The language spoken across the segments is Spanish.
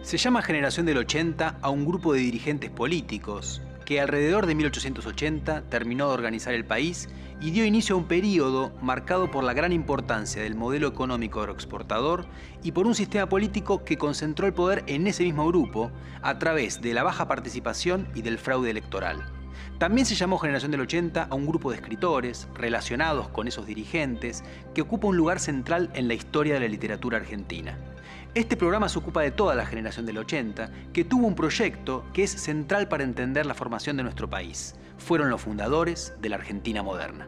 Se llama Generación del 80 a un grupo de dirigentes políticos que alrededor de 1880 terminó de organizar el país y dio inicio a un período marcado por la gran importancia del modelo económico agroexportador y por un sistema político que concentró el poder en ese mismo grupo a través de la baja participación y del fraude electoral. También se llamó Generación del 80 a un grupo de escritores relacionados con esos dirigentes que ocupa un lugar central en la historia de la literatura argentina. Este programa se ocupa de toda la generación del 80, que tuvo un proyecto que es central para entender la formación de nuestro país. Fueron los fundadores de la Argentina moderna.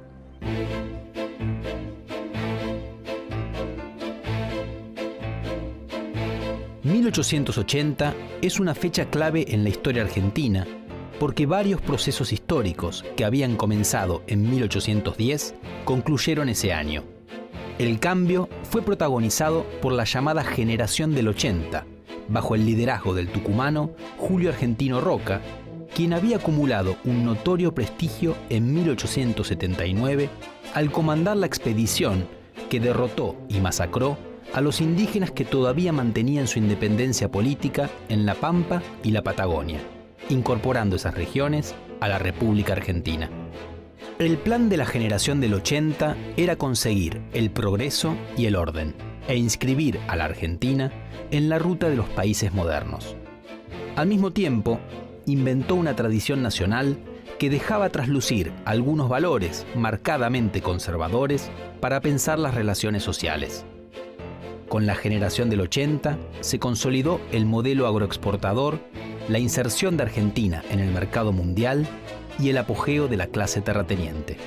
«1880 es una fecha clave en la historia argentina porque varios procesos históricos que habían comenzado en 1810 concluyeron ese año. El cambio fue protagonizado por la llamada Generación del 80, bajo el liderazgo del tucumano Julio Argentino Roca, quien había acumulado un notorio prestigio en 1879 al comandar la expedición que derrotó y masacró a los indígenas que todavía mantenían su independencia política en La Pampa y la Patagonia, incorporando esas regiones a la República Argentina. El plan de la Generación del 80 era conseguir el progreso y el orden e inscribir a la Argentina en la ruta de los países modernos. Al mismo tiempo, inventó una tradición nacional que dejaba traslucir algunos valores marcadamente conservadores para pensar las relaciones sociales. Con la Generación del 80 se consolidó el modelo agroexportador, la inserción de Argentina en el mercado mundial y el apogeo de la clase terrateniente.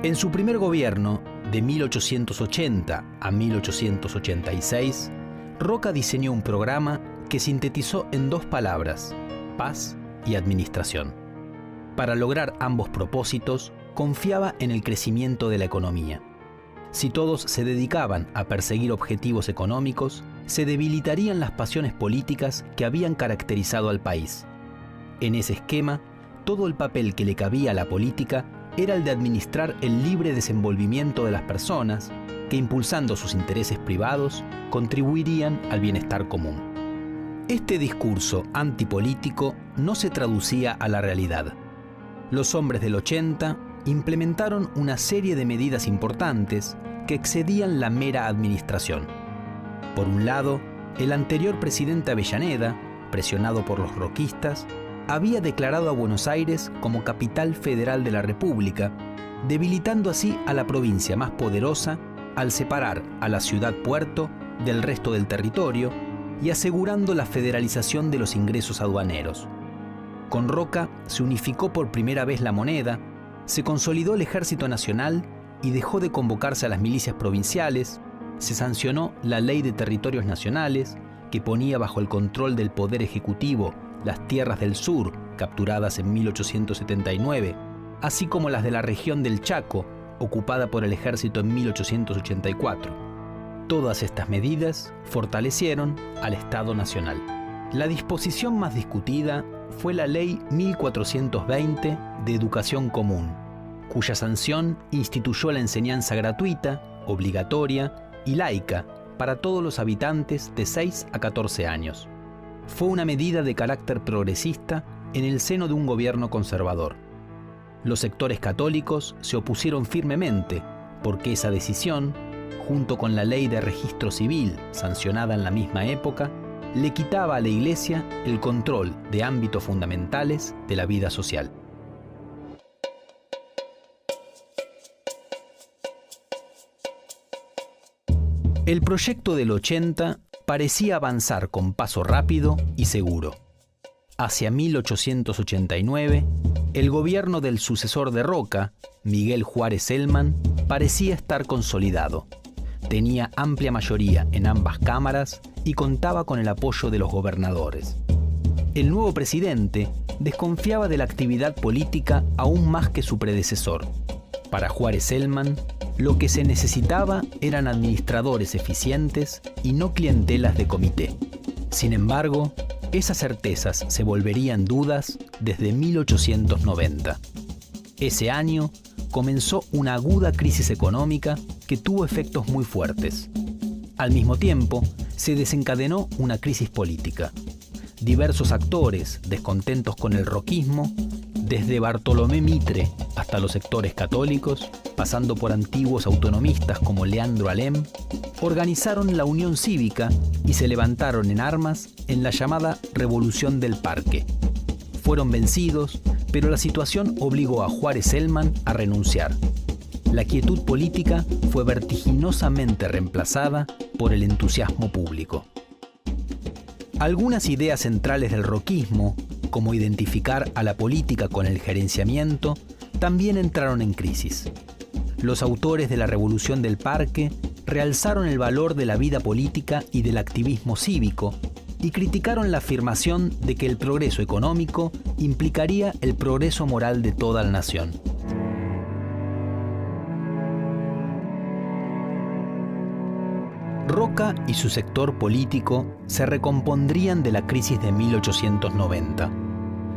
En su primer gobierno, de 1880 a 1886, Roca diseñó un programa que sintetizó en dos palabras: paz y administración. Para lograr ambos propósitos, confiaba en el crecimiento de la economía. Si todos se dedicaban a perseguir objetivos económicos, se debilitarían las pasiones políticas que habían caracterizado al país. En ese esquema, todo el papel que le cabía a la política era el de administrar el libre desenvolvimiento de las personas, que impulsando sus intereses privados, contribuirían al bienestar común. Este discurso antipolítico no se traducía a la realidad. Los hombres del 80 implementaron una serie de medidas importantes que excedían la mera administración. Por un lado, el anterior presidente Avellaneda, presionado por los roquistas, había declarado a Buenos Aires como capital federal de la República, debilitando así a la provincia más poderosa al separar a la ciudad-puerto del resto del territorio y asegurando la federalización de los ingresos aduaneros. Con Roca se unificó por primera vez la moneda, se consolidó el Ejército Nacional y dejó de convocarse a las milicias provinciales. Se sancionó la Ley de Territorios Nacionales, que ponía bajo el control del Poder Ejecutivo las tierras del sur, capturadas en 1879, así como las de la región del Chaco, ocupada por el ejército en 1884. Todas estas medidas fortalecieron al Estado Nacional. La disposición más discutida fue la Ley 1420 de Educación Común, cuya sanción instituyó la enseñanza gratuita, obligatoria y laica para todos los habitantes de 6 a 14 años. Fue una medida de carácter progresista en el seno de un gobierno conservador. Los sectores católicos se opusieron firmemente porque esa decisión, junto con la Ley de Registro Civil sancionada en la misma época, le quitaba a la Iglesia el control de ámbitos fundamentales de la vida social. El proyecto del 80 parecía avanzar con paso rápido y seguro. Hacia 1889, el gobierno del sucesor de Roca, Miguel Juárez Celman, parecía estar consolidado. Tenía amplia mayoría en ambas cámaras y contaba con el apoyo de los gobernadores. El nuevo presidente desconfiaba de la actividad política aún más que su predecesor. Para Juárez Celman, lo que se necesitaba eran administradores eficientes y no clientelas de comité. Sin embargo, esas certezas se volverían dudas desde 1890. Ese año comenzó una aguda crisis económica que tuvo efectos muy fuertes. Al mismo tiempo, se desencadenó una crisis política. Diversos actores, descontentos con el roquismo, desde Bartolomé Mitre hasta los sectores católicos, pasando por antiguos autonomistas como Leandro Alem, organizaron la Unión Cívica y se levantaron en armas en la llamada Revolución del Parque. Fueron vencidos, pero la situación obligó a Juárez Celman a renunciar. La quietud política fue vertiginosamente reemplazada por el entusiasmo público. Algunas ideas centrales del roquismo, como identificar a la política con el gerenciamiento, también entraron en crisis. Los autores de la Revolución del Parque realzaron el valor de la vida política y del activismo cívico y criticaron la afirmación de que el progreso económico implicaría el progreso moral de toda la nación. Roca y su sector político se recompondrían de la crisis de 1890.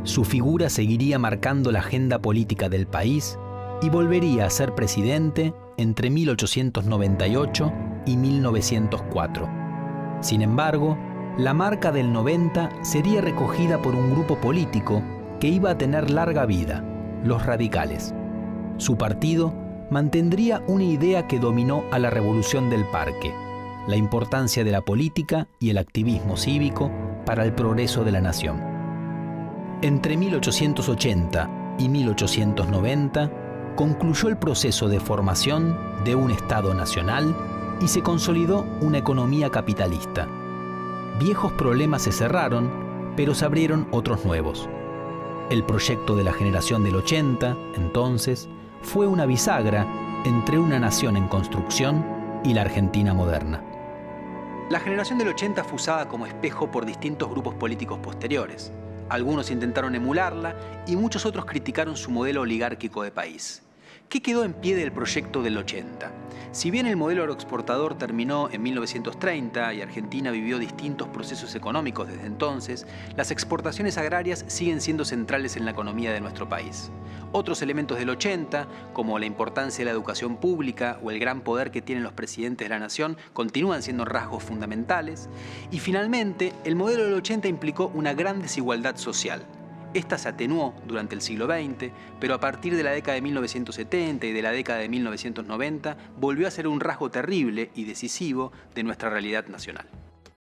Su figura seguiría marcando la agenda política del país y volvería a ser presidente entre 1898 y 1904. Sin embargo, la marca del 90 sería recogida por un grupo político que iba a tener larga vida, los radicales. Su partido mantendría una idea que dominó a la Revolución del Parque: la importancia de la política y el activismo cívico para el progreso de la nación. Entre 1880 y 1890 concluyó el proceso de formación de un Estado nacional y se consolidó una economía capitalista. Viejos problemas se cerraron, pero se abrieron otros nuevos. El proyecto de la generación del 80, entonces, fue una bisagra entre una nación en construcción y la Argentina moderna. La generación del 80 fue usada como espejo por distintos grupos políticos posteriores. Algunos intentaron emularla y muchos otros criticaron su modelo oligárquico de país. ¿Qué quedó en pie del proyecto del 80? Si bien el modelo agroexportador terminó en 1930 y Argentina vivió distintos procesos económicos desde entonces, las exportaciones agrarias siguen siendo centrales en la economía de nuestro país. Otros elementos del 80, como la importancia de la educación pública o el gran poder que tienen los presidentes de la nación, continúan siendo rasgos fundamentales. Y finalmente, el modelo del 80 implicó una gran desigualdad social. Esta se atenuó durante el siglo XX, pero a partir de la década de 1970 y de la década de 1990 volvió a ser un rasgo terrible y decisivo de nuestra realidad nacional.